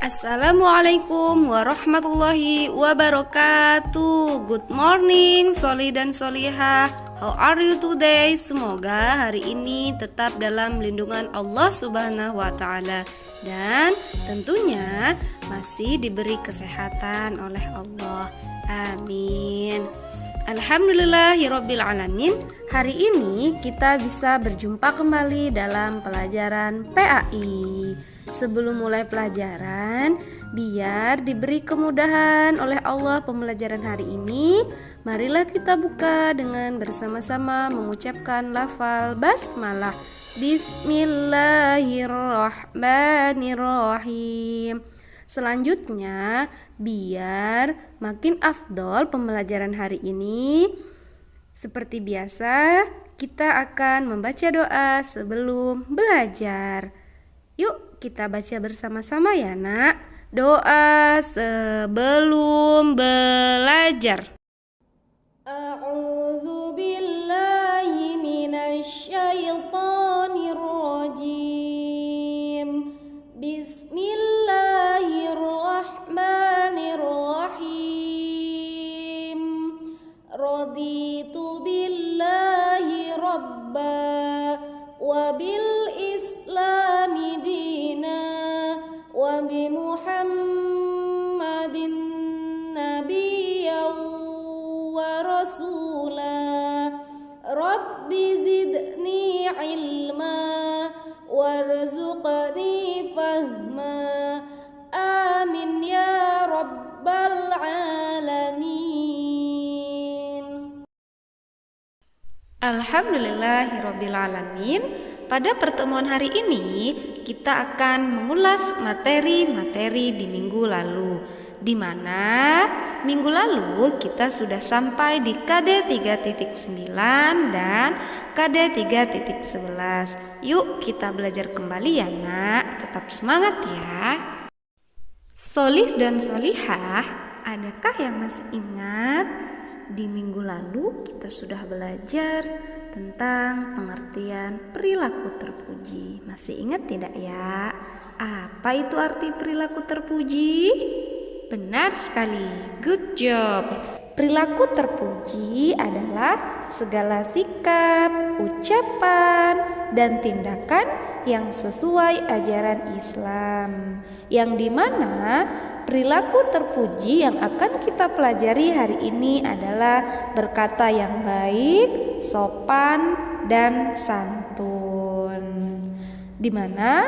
Assalamualaikum warahmatullahi wabarakatuh. Good morning Soli dan Solihah. How are you today? Semoga hari ini tetap dalam lindungan Allah Subhanahu wa ta'ala, dan tentunya masih diberi kesehatan oleh Allah. Amin. Alhamdulillahirabbil alamin. Hari ini kita bisa berjumpa kembali dalam pelajaran PAI. Sebelum mulai pelajaran, biar diberi kemudahan oleh Allah pembelajaran hari ini, marilah kita buka dengan bersama-sama mengucapkan lafal basmalah. Bismillahirrahmanirrahim. Selanjutnya, biar makin afdol pembelajaran hari ini, seperti biasa, kita akan membaca doa sebelum belajar. Yuk kita baca bersama-sama ya nak. Doa sebelum belajar. A'udzu billahi minasyaitonir rajim. Bismillahirrahmanirrahim. Raditu billahi rabba wa bil islami dina wa bi Muhammadin nabiyyan wa rasula. Rabbi zidni ilma warzuqni fahma. Amin ya rabbal alamin. Alhamdulillahirabbil alamin. Pada pertemuan hari ini, kita akan mengulas materi-materi di minggu lalu, di mana minggu lalu kita sudah sampai di KD 3.9 dan KD 3.11. Yuk kita belajar kembali ya nak, tetap semangat ya. Solih dan solihah, adakah yang masih ingat? Di minggu lalu kita sudah belajar tentang pengertian perilaku terpuji. Masih ingat tidak ya? Apa itu arti perilaku terpuji? Benar sekali, good job. Perilaku terpuji adalah segala sikap, ucapan, dan tindakan yang sesuai ajaran Islam, yang dimana perilaku terpuji yang akan kita pelajari hari ini adalah berkata yang baik, sopan, dan santun, di mana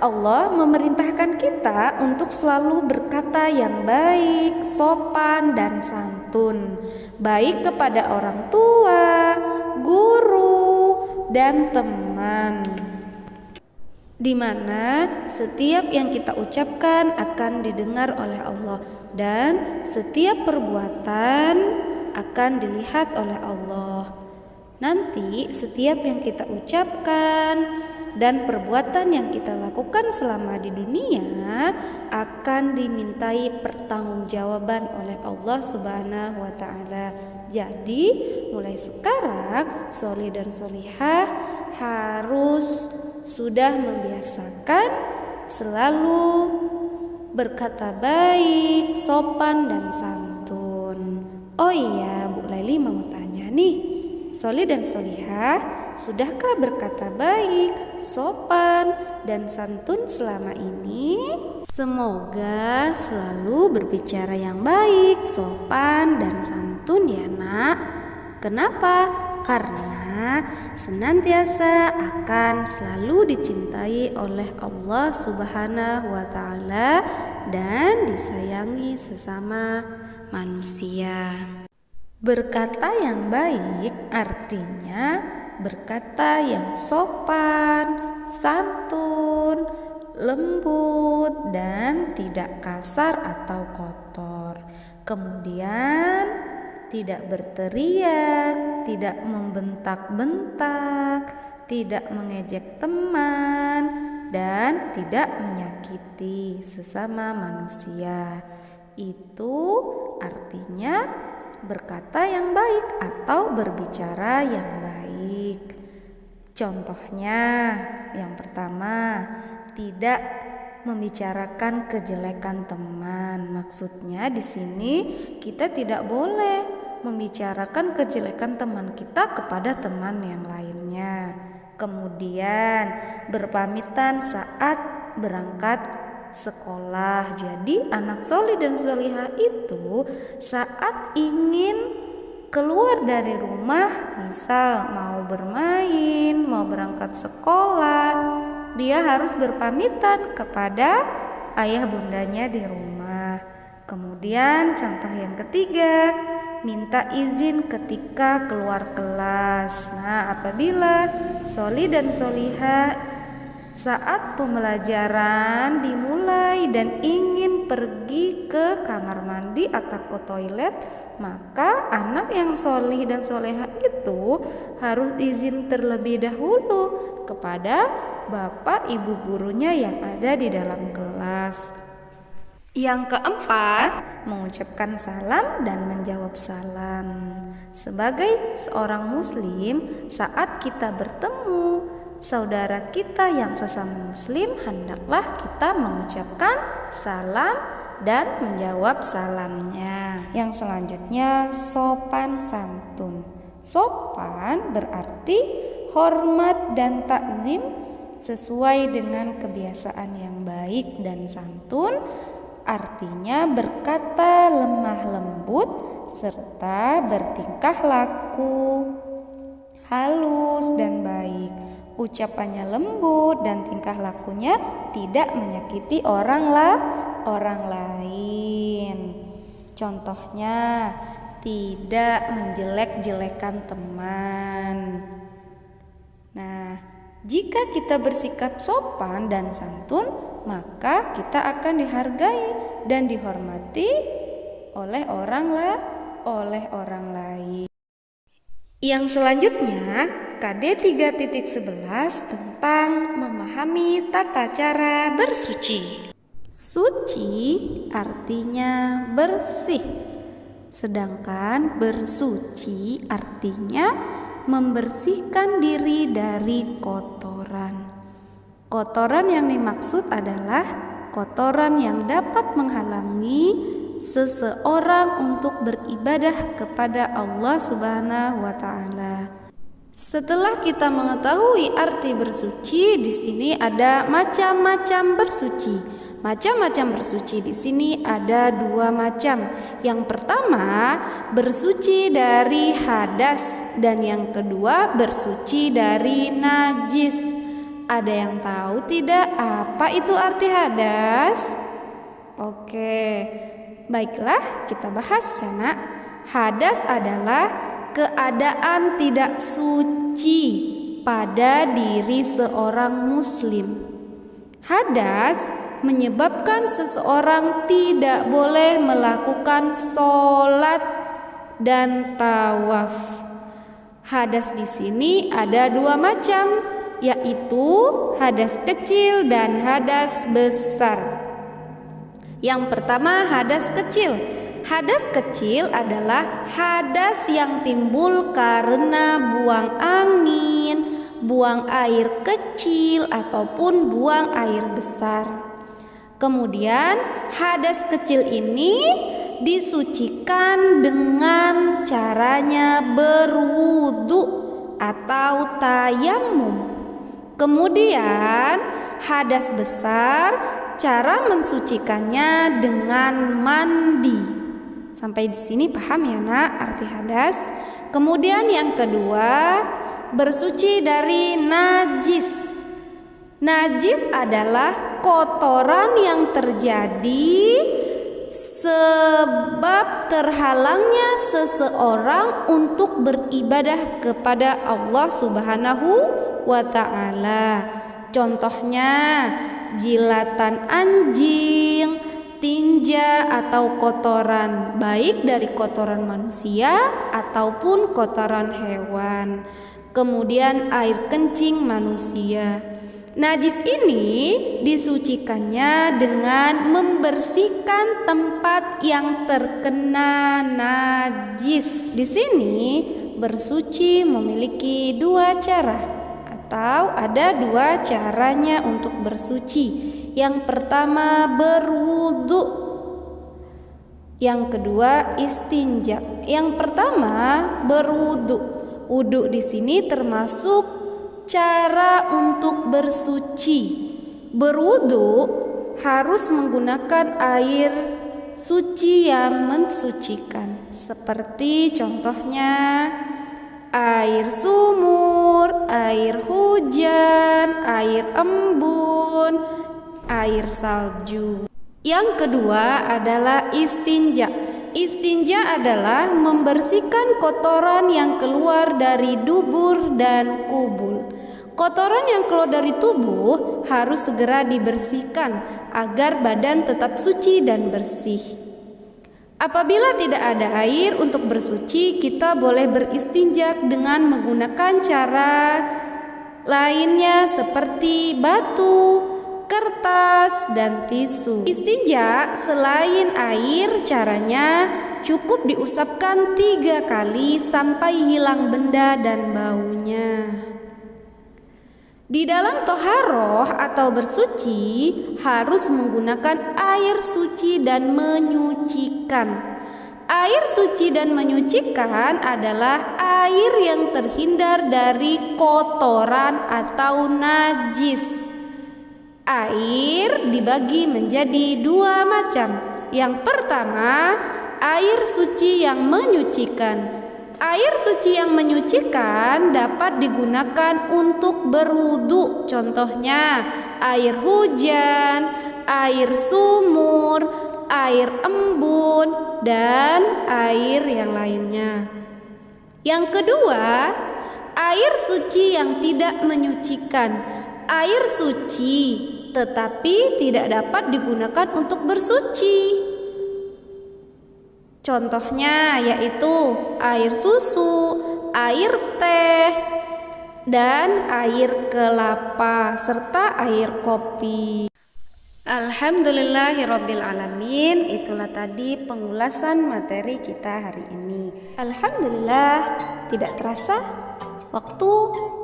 Allah memerintahkan kita untuk selalu berkata yang baik, sopan, dan santun, baik kepada orang tua, guru, dan teman, di mana setiap yang kita ucapkan akan didengar oleh Allah, dan setiap perbuatan akan dilihat oleh Allah. Nanti setiap yang kita ucapkan dan perbuatan yang kita lakukan selama di dunia akan dimintai pertanggungjawaban oleh Allah Subhanahu wa ta'ala. Jadi mulai sekarang Solih dan Solihah harus sudah membiasakan selalu berkata baik, sopan, dan santun. Oh iya, Bu Laili mau tanya nih, Solih dan Solihah sudahkah berkata baik, sopan, dan santun selama ini? Semoga selalu berbicara yang baik, sopan, dan santun ya nak. Kenapa? Karena senantiasa akan selalu dicintai oleh Allah Subhanahu wa ta'ala dan disayangi sesama manusia. Berkata yang baik artinya berkata yang sopan, santun, lembut, dan tidak kasar atau kotor. Kemudian tidak berteriak, tidak membentak-bentak, tidak mengejek teman, dan tidak menyakiti sesama manusia. Itu artinya berkata yang baik atau berbicara yang baik. Contohnya, yang pertama, tidak membicarakan kejelekan teman. Maksudnya di sini kita tidak boleh membicarakan kejelekan teman kita kepada teman yang lainnya. Kemudian berpamitan saat berangkat sekolah. Jadi anak solih dan solihah itu saat ingin keluar dari rumah, misal mau bermain, mau berangkat sekolah, dia harus berpamitan kepada ayah bundanya di rumah. Kemudian contoh yang ketiga, minta izin ketika keluar kelas. Nah, apabila soli dan solihah saat pembelajaran dimulai dan ingin pergi ke kamar mandi atau ke toilet, maka anak yang solih dan solehah itu harus izin terlebih dahulu kepada bapak ibu gurunya yang ada di dalam kelas. Yang keempat, mengucapkan salam dan menjawab salam. Sebagai seorang muslim, saat kita bertemu saudara kita yang sesama muslim, hendaklah kita mengucapkan salam dan menjawab salamnya. Yang selanjutnya, sopan santun. Sopan berarti hormat dan takzim sesuai dengan kebiasaan yang baik, dan santun artinya berkata lemah lembut serta bertingkah laku halus dan baik. Ucapannya lembut dan tingkah lakunya tidak menyakiti orang lain. Contohnya, tidak menjelek-jelekan teman. Nah, jika kita bersikap sopan dan santun, maka kita akan dihargai dan dihormati oleh orang lain. Yang selanjutnya, KD 3.11 tentang memahami tata cara bersuci. Suci artinya bersih, sedangkan bersuci artinya membersihkan diri dari kotoran. Kotoran yang dimaksud adalah kotoran yang dapat menghalangi seseorang untuk beribadah kepada Allah Subhanahu wa taala. Setelah kita mengetahui arti bersuci, di sini ada macam-macam bersuci. Macam-macam bersuci di sini ada dua macam. Yang pertama, bersuci dari hadas, dan yang kedua bersuci dari najis. Ada yang tahu tidak apa itu arti hadas? Oke, baiklah kita bahas ya nak. Hadas adalah keadaan tidak suci pada diri seorang muslim. Hadas menyebabkan seseorang tidak boleh melakukan sholat dan tawaf. Hadas di sini ada dua macam, yaitu hadas kecil dan hadas besar. Yang pertama, hadas kecil. Hadas kecil adalah hadas yang timbul karena buang angin, buang air kecil, ataupun buang air besar. Kemudian hadas kecil ini disucikan dengan caranya berwudu atau tayamum. Kemudian hadas besar, cara mensucikannya dengan mandi. Sampai di sini paham ya nak arti hadas? Kemudian yang kedua, bersuci dari najis. Najis adalah kotoran yang terjadi sebab terhalangnya seseorang untuk beribadah kepada Allah Subhanahu wa ta'ala. Contohnya jilatan anjing, tinja atau kotoran, baik dari kotoran manusia ataupun kotoran hewan. Kemudian air kencing manusia. Najis ini disucikannya dengan membersihkan tempat yang terkena najis. Di sini bersuci memiliki dua cara, atau ada dua caranya untuk bersuci. Yang pertama berwudu, yang kedua istinja. Yang pertama berwudu. Wudu di sini termasuk cara untuk bersuci. Berwudu harus menggunakan air suci yang mensucikan, seperti contohnya air sumur, air hujan, air embun, air salju. Yang kedua adalah istinja. Istinja adalah membersihkan kotoran yang keluar dari dubur dan kubul. Kotoran yang keluar dari tubuh harus segera dibersihkan agar badan tetap suci dan bersih. Apabila tidak ada air untuk bersuci, kita boleh beristinja dengan menggunakan cara lainnya seperti batu, kertas, dan tisu. Istinja selain air, caranya cukup diusapkan 3 kali sampai hilang benda dan baunya. Di dalam toharoh atau bersuci harus menggunakan air suci dan menyucikan. Air suci dan menyucikan adalah air yang terhindar dari kotoran atau najis. Air dibagi menjadi 2 macam. Yang pertama, air suci yang menyucikan. Air suci yang menyucikan dapat digunakan untuk berwudu. Contohnya air hujan, air sumur, air embun, dan air yang lainnya. Yang kedua, air suci yang tidak menyucikan. Air suci tetapi tidak dapat digunakan untuk bersuci. Contohnya yaitu air susu, air teh, dan air kelapa serta air kopi. Alhamdulillahirrabbilalamin. Itulah tadi pengulasan materi kita hari ini. Alhamdulillah, tidak terasa waktu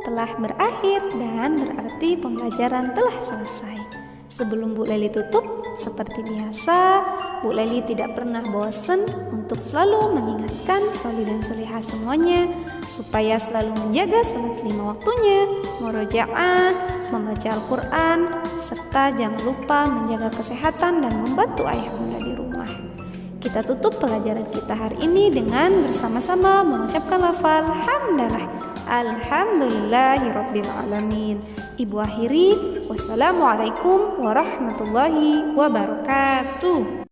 telah berakhir dan berarti pembelajaran telah selesai. Sebelum Bu Leli tutup, seperti biasa, Bu Leli tidak pernah bosan untuk selalu mengingatkan soli dan solihah semuanya supaya selalu menjaga salat 5 waktunya, murojaah, membaca Al-Quran, serta jangan lupa menjaga kesehatan dan membantu ayah bunda di rumah. Kita tutup pelajaran kita hari ini dengan bersama-sama mengucapkan lafal hamdalah. Alhamdulillahirrabbilalamin. Ibu akhiri, wassalamualaikum warahmatullahi wabarakatuh.